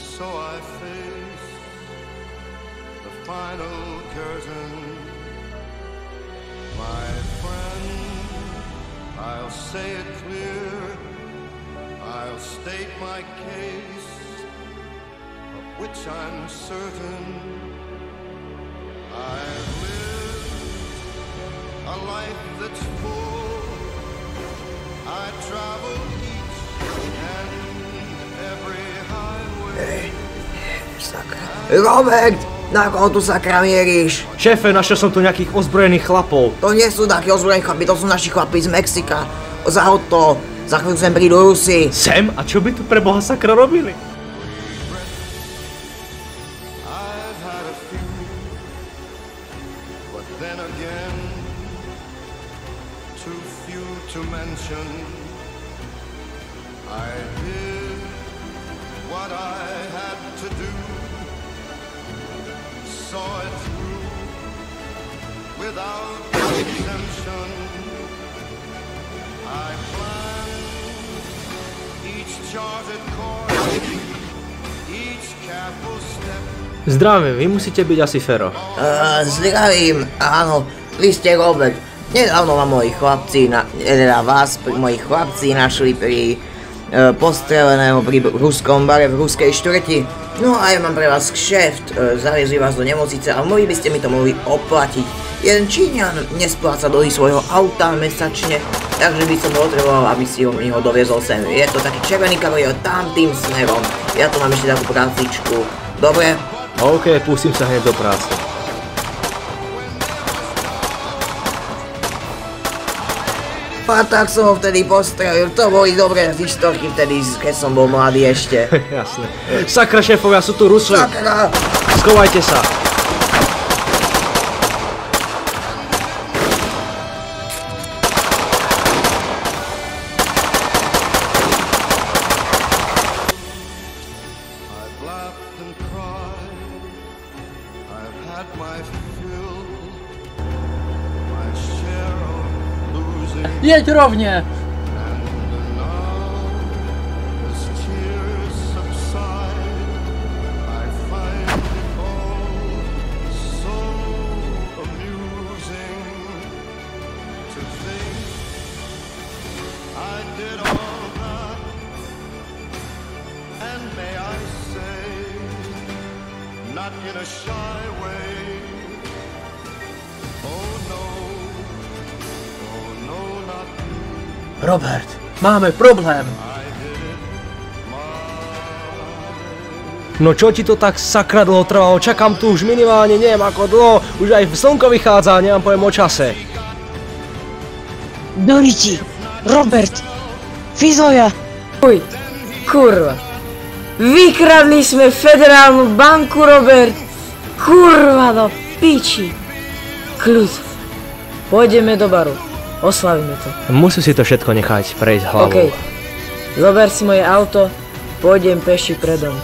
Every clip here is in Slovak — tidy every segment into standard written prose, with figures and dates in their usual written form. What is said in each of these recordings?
So I face the final curtain. My friend, I'll say it clear, I'll state my case, of which I'm certain. I've lived a life that's full. I travel each and every highway. Robert! Na koho tu sakra mieríš? Šéfe, našiel som tu nejakých ozbrojených chlapov. To nie sú takí ozbrojení chlapi, to sú naši chlapi z Mexika. Zahod to. Za chvíľu sem prídu Rusi. Sem? A čo by tu pre boha sakra robili? I've had a few, but then again, too few to mention. I did what I had to do, saw it through without exemption. I planned each charted course, each careful step. Zdravím, vy musíte byť asi Fero. Zdravím, áno, vy ste Robert. Nedávno ma moji chlapci, moji chlapci našli pri postreleného pri ruskom bare v ruskej štvrti. No a ja mám pre vás kšeft, zaviezli vás do nemocnice a mohli by ste mi to mohli oplatiť. Jeden Číňan nespláca dlhy svojho auta mesačne, takže by som potreboval, aby si mi ho doviezol sem. Je to taký červený kavalier tam tým smerom. Ja tu mám ešte takú prácičku. Dobre? OK, pustím sa hneď do práce. A tak som ho vtedy postrelil, to boli dobré historky vtedy, keď som bol mladý ešte. Jasné. Sakra, šéfovia, sú tu Rusi. Sakra! Schovajte sa. I've laughed and cried, I've had my fill, my share of losing, Jedź równie! and now as tears subside, I find it all so amusing to think I did all that, and may I say, not in a shy way. Oh no, not me. Robert, máme problém. I did it my No čo ti to tak sakra dlho trvalo? Čakám tu už minimálne, neviem ako dlho. Už aj slnko vychádza, nemám pojem o čase. Dorici, Robert, Fizoja. Uj, kurva. Vykradli sme federálnu banku, Robert. Kurva do piči. Kľud. Pôjdeme do baru. Oslavíme to. Musím si to všetko nechať prejsť hlavou. OK. Zober si moje auto, pôjdem peši predom.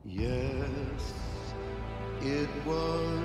Yes, it was